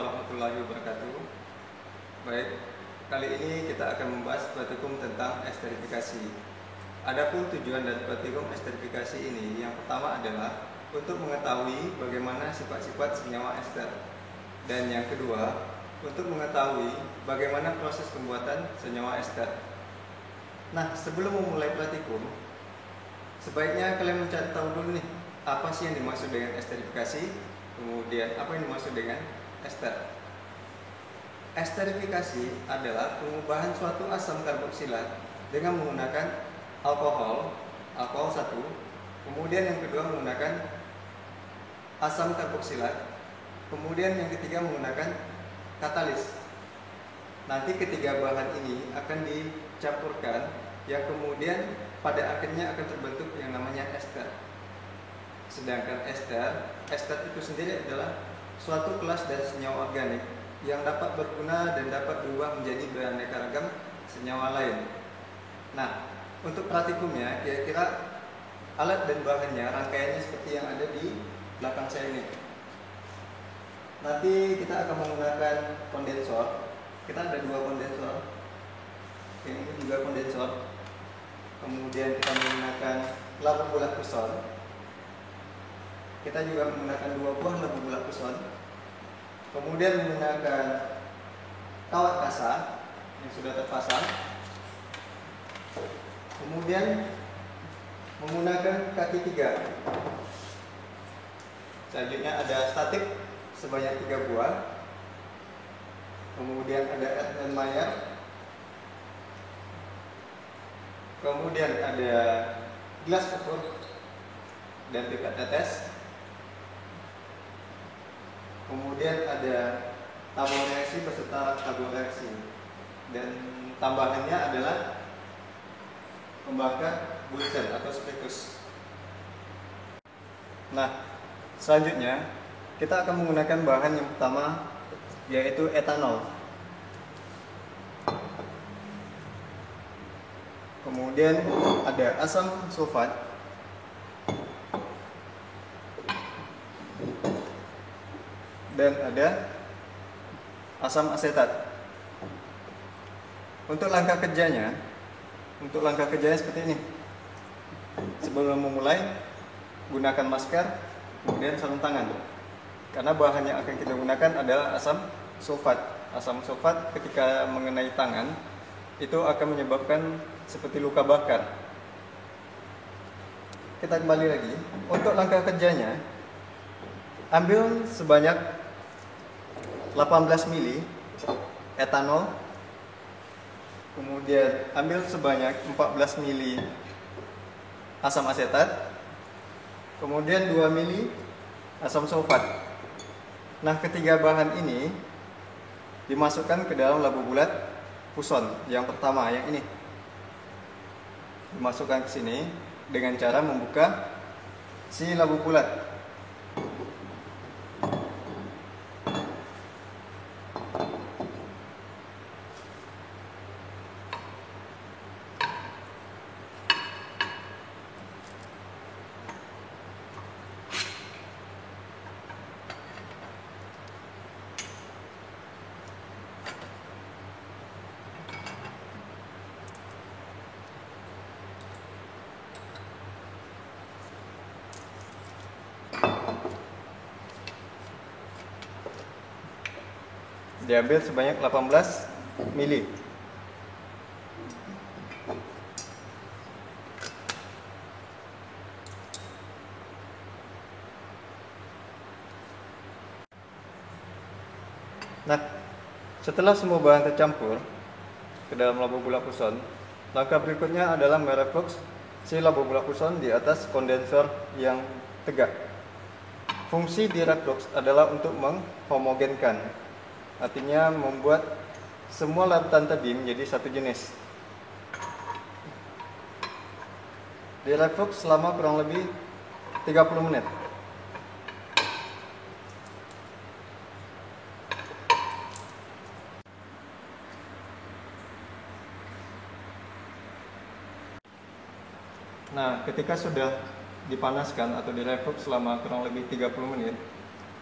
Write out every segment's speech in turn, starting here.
warahmatullahi wabarakatuh. Baik, kali ini kita akan membahas praktikum tentang esterifikasi. Adapun tujuan dari praktikum esterifikasi ini, yang pertama adalah untuk mengetahui bagaimana sifat-sifat senyawa ester. Dan yang kedua, untuk mengetahui bagaimana proses pembuatan senyawa ester. Nah, sebelum memulai praktikum, sebaiknya kalian mencari tahu dulu nih, apa sih yang dimaksud dengan esterifikasi, kemudian apa yang dimaksud dengan ester. Esterifikasi adalah pengubahan suatu asam karboksilat dengan menggunakan alkohol 1, kemudian yang kedua menggunakan asam karboksilat, kemudian yang ketiga menggunakan katalis. Nanti ketiga bahan ini akan dicampurkan, yang kemudian pada akhirnya akan terbentuk yang namanya ester. Sedangkan ester itu sendiri adalah suatu kelas dari senyawa organik yang dapat berguna dan dapat berubah menjadi beraneka ragam senyawa lain. Nah, untuk praktikumnya, kira-kira alat dan bahannya, rangkaiannya seperti yang ada di belakang saya ini. Nanti kita akan menggunakan kondensor. Kita ada 2 kondensor. Yang ini juga kondensor. Kemudian kita menggunakan labu bulat puson. Kita juga menggunakan 2 buah labu bulat puson. Kemudian menggunakan kawat kasa yang sudah terpasang. Kemudian menggunakan kaki 3. Selanjutnya ada statik sebanyak 3 buah. Kemudian ada Erlenmeyer. Kemudian ada gelas ukur dan pipet tetes. Kemudian ada tabung reaksi beserta tabung reaksi. Dan tambahannya adalah pembakar Bunsen atau splitus. Nah, selanjutnya kita akan menggunakan bahan yang pertama, yaitu etanol. Kemudian ada asam sulfat. Dan ada asam asetat. Untuk langkah kerjanya seperti ini. Sebelum memulai, gunakan masker, kemudian sarung tangan. Karena bahan yang akan kita gunakan adalah asam sulfat. Asam sulfat ketika mengenai tangan itu akan menyebabkan seperti luka bakar. Kita kembali lagi. Untuk langkah kerjanya, ambil sebanyak 18 ml etanol. Kemudian ambil sebanyak 14 ml asam asetat. Kemudian 2 ml asam sulfat. Nah, ketiga bahan ini dimasukkan ke dalam labu bulat puson. Yang pertama, yang ini. Dimasukkan ke sini dengan cara membuka si labu bulat. Diambil sebanyak 18 ml. Nah, setelah semua bahan tercampur ke dalam labu bulat puson, langkah berikutnya adalah mereflux si labu bulat puson di atas kondensor yang tegak. Fungsi di reflux adalah untuk menghomogenkan, artinya membuat semua larutan tadi menjadi satu jenis. Di reflux selama kurang lebih 30 menit. Nah, ketika sudah dipanaskan atau direflux selama kurang lebih 30 menit,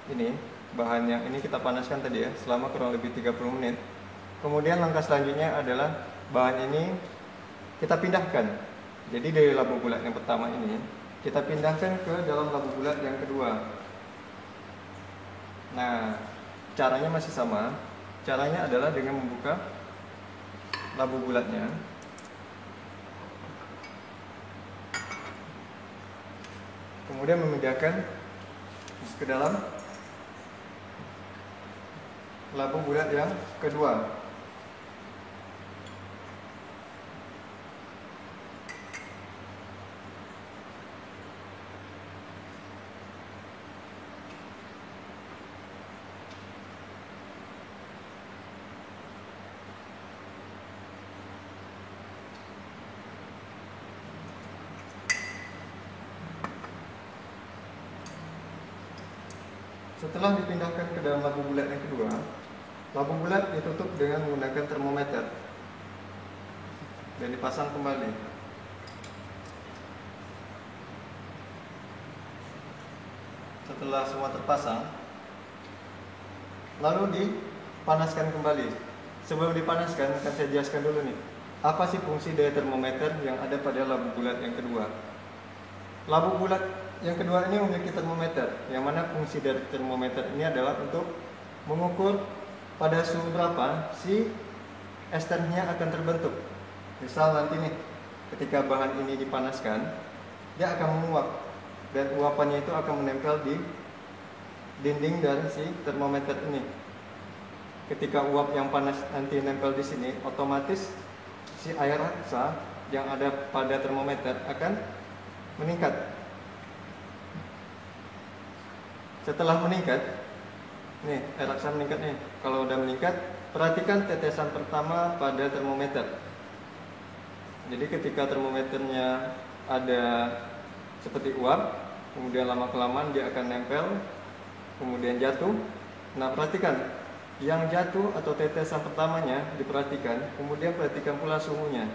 ini bahan yang ini kita panaskan tadi ya selama kurang lebih 30 menit. Kemudian langkah selanjutnya adalah bahan ini kita pindahkan. Jadi dari labu bulat yang pertama ini kita pindahkan ke dalam labu bulat yang kedua. Nah, caranya masih sama. Caranya adalah dengan membuka labu bulatnya. Kemudian memindahkan ke dalam labu bulat yang kedua. Setelah dipindahkan ke dalam labu bulat yang kedua, labu bulat ditutup dengan menggunakan termometer dan dipasang kembali. Setelah semua terpasang, lalu dipanaskan kembali. Sebelum dipanaskan, akan saya jelaskan dulu nih, apa sih fungsi dari termometer yang ada pada labu bulat yang kedua. Labu bulat yang kedua ini memiliki termometer, yang mana fungsi dari termometer ini adalah untuk mengukur pada suhu berapa si esternya akan terbentuk. Misal nanti nih, ketika bahan ini dipanaskan, dia akan menguap dan uapannya itu akan menempel di dinding dari si termometer ini. Ketika uap yang panas nanti nempel di sini, otomatis si air raksa yang ada pada termometer akan meningkat. Setelah meningkat, nih air raksa meningkat nih. Kalau udah meningkat, perhatikan tetesan pertama pada termometer. Jadi ketika termometernya ada seperti uap, kemudian lama-kelamaan dia akan nempel, kemudian jatuh. Nah, perhatikan yang jatuh atau tetesan pertamanya diperhatikan, kemudian perhatikan pula suhunya.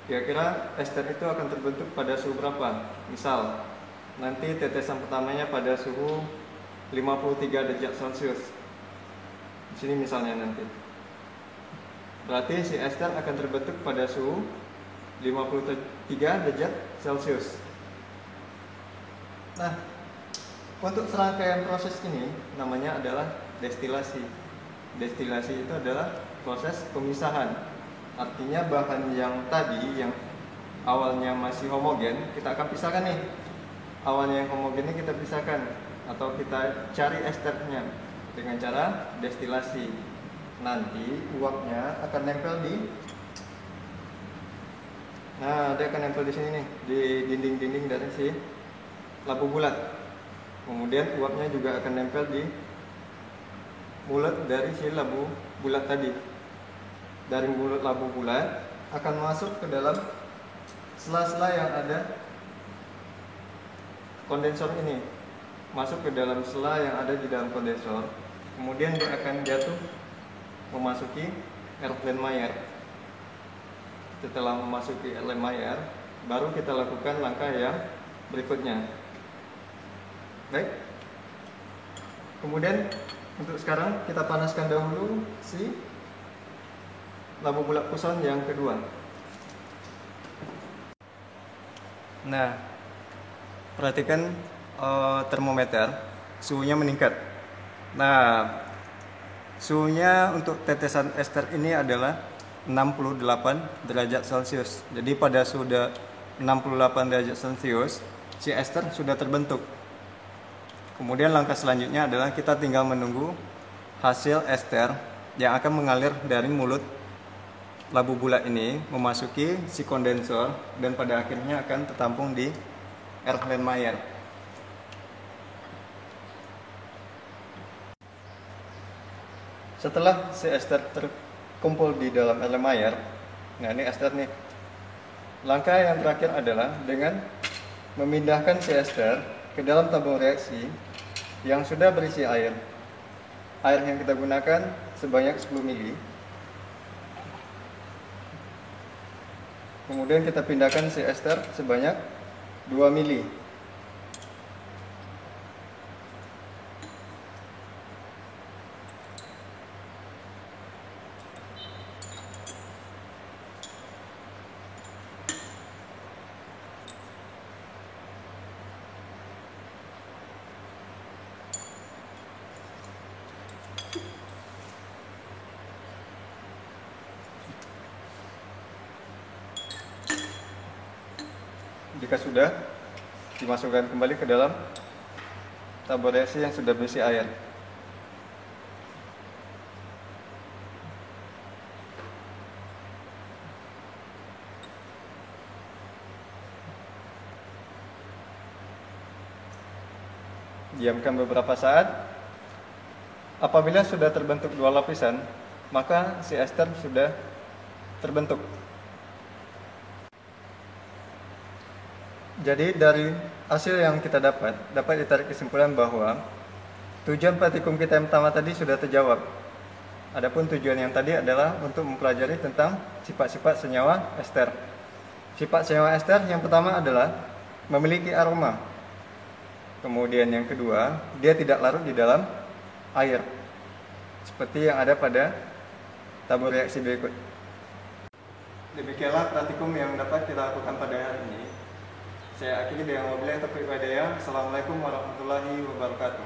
Kira-kira ester itu akan terbentuk pada suhu berapa? Misal nanti tetesan pertamanya pada suhu 53 derajat Celcius. Di sini misalnya nanti. Berarti si ester akan terbentuk pada suhu 53 derajat Celcius. Nah, untuk serangkaian proses ini namanya adalah destilasi. Destilasi itu adalah proses pemisahan. Artinya bahan yang tadi yang awalnya masih homogen, kita akan pisahkan nih. Awalnya yang homogen ini kita pisahkan atau kita cari esternya dengan cara destilasi. Nanti uapnya akan nempel dia akan nempel di sini nih, di dinding-dinding dari si labu bulat. Kemudian uapnya juga akan nempel di mulut dari si labu bulat tadi. Dari mulut labu bulat akan masuk ke dalam sela-sela yang ada kondensor ini, masuk ke dalam sela yang ada di dalam kondensor. Kemudian dia akan jatuh memasuki Erlenmeyer. Setelah memasuki Erlenmeyer, baru kita lakukan langkah yang berikutnya. Baik. Kemudian untuk sekarang kita panaskan dahulu si labu bulat Poisson yang kedua. Nah, perhatikan termometer, suhunya meningkat. Nah, suhunya untuk tetesan ester ini adalah 68 derajat Celcius. Jadi pada sudah 68 derajat Celcius, si ester sudah terbentuk. Kemudian langkah selanjutnya adalah kita tinggal menunggu hasil ester yang akan mengalir dari mulut labu bulat ini memasuki si kondensor dan pada akhirnya akan tertampung di Erlenmeyer. Setelah si ester terkumpul di dalam Erlenmeyer, nah ini ester nih. Langkah yang terakhir adalah dengan memindahkan si ester ke dalam tabung reaksi yang sudah berisi air. Air yang kita gunakan sebanyak 10 ml. Kemudian kita pindahkan si ester sebanyak 2 ml. Jika sudah, dimasukkan kembali ke dalam tabur reaksi yang sudah berisi air. Diamkan beberapa saat. Apabila sudah terbentuk dua lapisan, maka si ester sudah terbentuk. Jadi dari hasil yang kita dapat ditarik kesimpulan bahwa tujuan praktikum kita yang pertama tadi sudah terjawab. Adapun tujuan yang tadi adalah untuk mempelajari tentang sifat-sifat senyawa ester. Sifat senyawa ester yang pertama adalah memiliki aroma. Kemudian yang kedua, dia tidak larut di dalam air, seperti yang ada pada tabur reaksi berikut. Demikianlah praktikum yang dapat kita lakukan pada hari ini. Saya akhiri dengan wabillahi taufiq wal hidayah. Assalamualaikum warahmatullahi wabarakatuh.